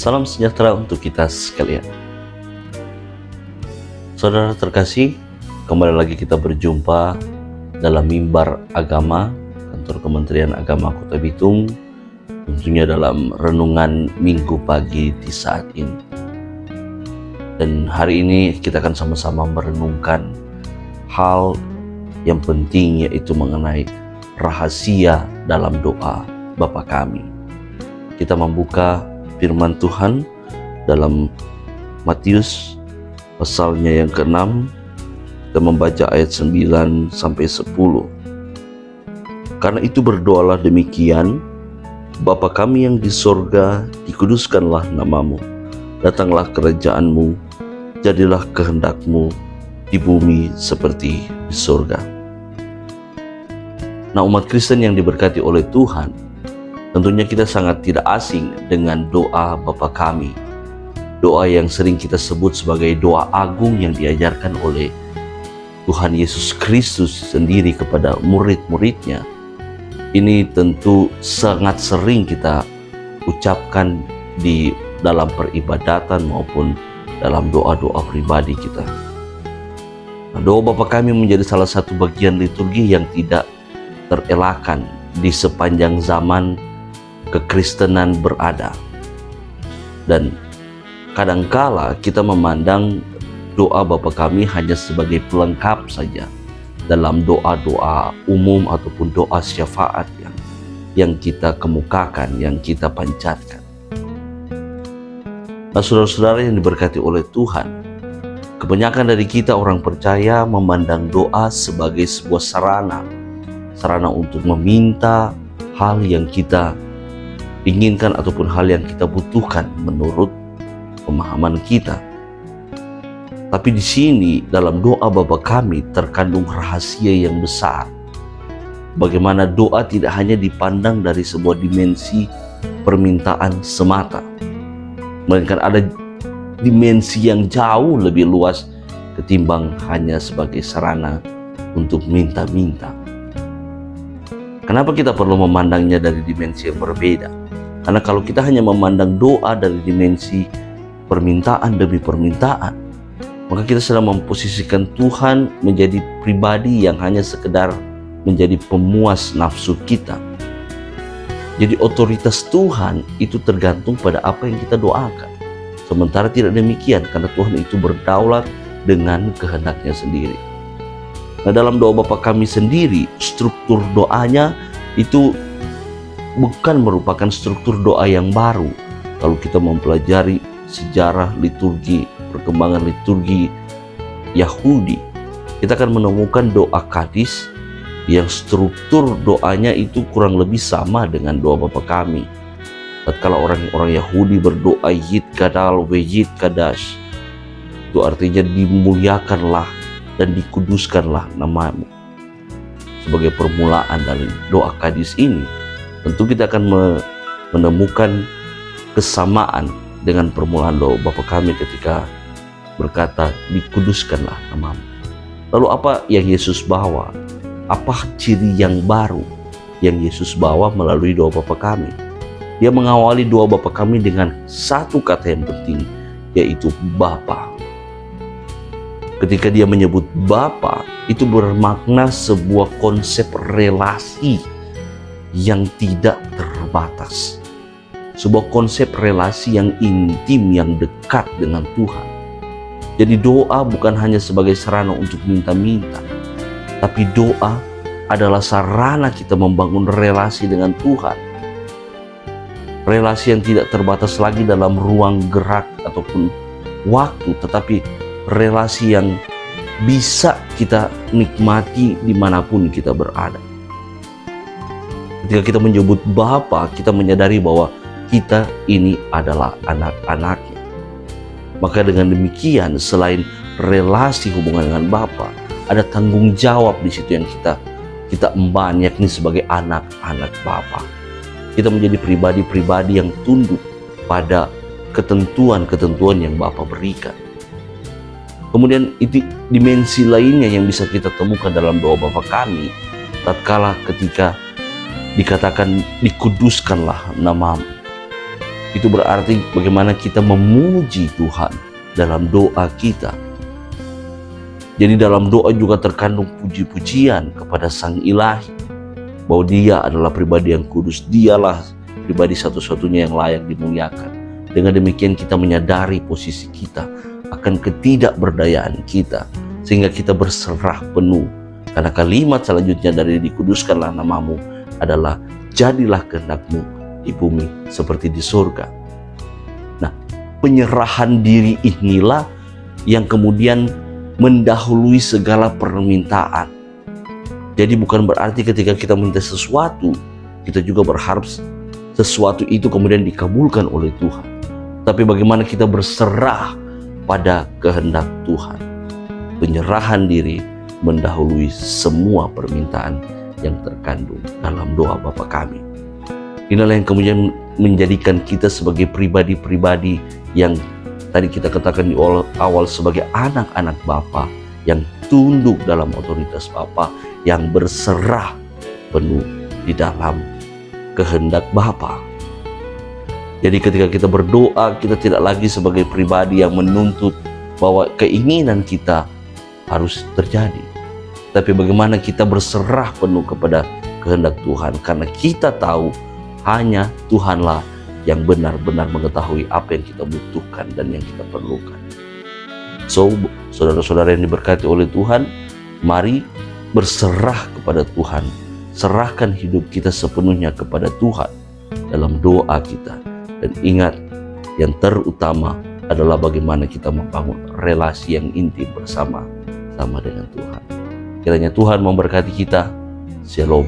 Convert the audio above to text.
Salam sejahtera untuk kita sekalian. Saudara terkasih, kembali lagi kita berjumpa dalam mimbar agama, kantor Kementerian Agama Kota Bitung, tentunya dalam renungan minggu pagi di saat ini. Dan hari ini kita akan sama-sama merenungkan hal yang penting, yaitu mengenai rahasia dalam doa Bapa Kami. Kita membuka firman Tuhan dalam Matius pasalnya yang ke-6, kita membaca ayat 9 sampai 10. Karena itu berdoalah demikian: Bapa kami yang di sorga, dikuduskanlah namamu, datanglah kerajaanmu, jadilah kehendakmu di bumi seperti di sorga. Nah, umat Kristen yang diberkati oleh Tuhan, tentunya kita sangat tidak asing dengan doa Bapa Kami. Doa yang sering kita sebut sebagai doa agung yang diajarkan oleh Tuhan Yesus Kristus sendiri kepada murid-muridnya. Ini tentu sangat sering kita ucapkan di dalam peribadatan maupun dalam doa-doa pribadi kita. Nah, doa Bapa Kami menjadi salah satu bagian liturgi yang tidak terelakkan di sepanjang zaman kekristenan berada. Dan kadangkala kita memandang doa Bapa Kami hanya sebagai pelengkap saja dalam doa-doa umum ataupun doa syafaat yang kita kemukakan, yang kita panjatkan. Nah, saudara-saudara yang diberkati oleh Tuhan, kebanyakan dari kita orang percaya memandang doa sebagai sebuah sarana untuk meminta hal yang kita inginkan ataupun hal yang kita butuhkan menurut pemahaman kita. Tapi di sini dalam doa Bapa Kami terkandung rahasia yang besar. Bagaimana doa tidak hanya dipandang dari sebuah dimensi permintaan semata, melainkan ada dimensi yang jauh lebih luas ketimbang hanya sebagai sarana untuk minta-minta. Kenapa kita perlu memandangnya dari dimensi yang berbeda? Karena kalau kita hanya memandang doa dari dimensi permintaan demi permintaan, maka kita sedang memposisikan Tuhan menjadi pribadi yang hanya sekedar menjadi pemuas nafsu kita. Jadi otoritas Tuhan itu tergantung pada apa yang kita doakan. Sementara tidak demikian, karena Tuhan itu berdaulat dengan kehendaknya sendiri. Nah, dalam doa Bapa Kami sendiri, struktur doanya itu bukan merupakan struktur doa yang baru. Kalau kita mempelajari sejarah liturgi, perkembangan liturgi Yahudi, kita akan menemukan doa Kadis yang struktur doanya itu kurang lebih sama dengan doa Bapa Kami. Tatkala orang-orang Yahudi berdoa Yit Kadal we Yit Kadash, itu artinya dimuliakanlah dan dikuduskanlah namamu. Sebagai permulaan dari doa Kadis ini, tentu kita akan menemukan kesamaan dengan permulaan doa Bapa Kami ketika berkata dikuduskanlah namamu. Lalu apa yang Yesus bawa? Apa ciri yang baru yang Yesus bawa melalui doa Bapa Kami? Dia mengawali doa Bapa Kami dengan satu kata yang penting, yaitu Bapa. Ketika dia menyebut Bapa, itu bermakna sebuah konsep relasi yang tidak terbatas. Sebuah konsep relasi yang intim, yang dekat dengan Tuhan. Jadi doa bukan hanya sebagai sarana untuk minta-minta, tapi doa adalah sarana kita membangun relasi dengan Tuhan. Relasi yang tidak terbatas lagi dalam ruang gerak ataupun waktu, tetapi relasi yang bisa kita nikmati dimanapun kita berada. Ketika kita menyebut Bapa, kita menyadari bahwa kita ini adalah anak-anaknya. Maka dengan demikian, selain relasi hubungan dengan Bapa, ada tanggung jawab di situ yang kita emban, yakni sebagai anak-anak Bapa. Kita menjadi pribadi-pribadi yang tunduk pada ketentuan-ketentuan yang Bapa berikan. Kemudian itu dimensi lainnya yang bisa kita temukan dalam doa Bapa Kami, tatkala ketika dikatakan dikuduskanlah namamu. Itu berarti bagaimana kita memuji Tuhan dalam doa kita. Jadi dalam doa juga terkandung puji-pujian kepada Sang Ilahi, bahwa Dia adalah pribadi yang kudus, Dialah pribadi satu-satunya yang layak dimuliakan. Dengan demikian kita menyadari posisi kita akan ketidakberdayaan kita, sehingga kita berserah penuh. Karena kalimat selanjutnya dari dikuduskanlah namamu adalah jadilah kehendak-Mu di bumi seperti di surga. Nah, penyerahan diri inilah yang kemudian mendahului segala permintaan. Jadi bukan berarti ketika kita minta sesuatu, kita juga berharap sesuatu itu kemudian dikabulkan oleh Tuhan. Tapi bagaimana kita berserah pada kehendak Tuhan. Penyerahan diri mendahului semua permintaan yang terkandung dalam doa Bapa kami. Inilah yang kemudian menjadikan kita sebagai pribadi-pribadi yang tadi kita katakan di awal sebagai anak-anak Bapa yang tunduk dalam otoritas Bapa, yang berserah penuh di dalam kehendak Bapa. Jadi ketika kita berdoa, kita tidak lagi sebagai pribadi yang menuntut bahwa keinginan kita harus terjadi, tapi bagaimana kita berserah penuh kepada kehendak Tuhan, karena kita tahu hanya Tuhanlah yang benar-benar mengetahui apa yang kita butuhkan dan yang kita perlukan. So, saudara-saudara yang diberkati oleh Tuhan, mari berserah kepada Tuhan. Serahkan hidup kita sepenuhnya kepada Tuhan dalam doa kita. Dan ingat, yang terutama adalah bagaimana kita membangun relasi yang intim bersama dengan Tuhan. Kiranya Tuhan memberkati kita. Shalom.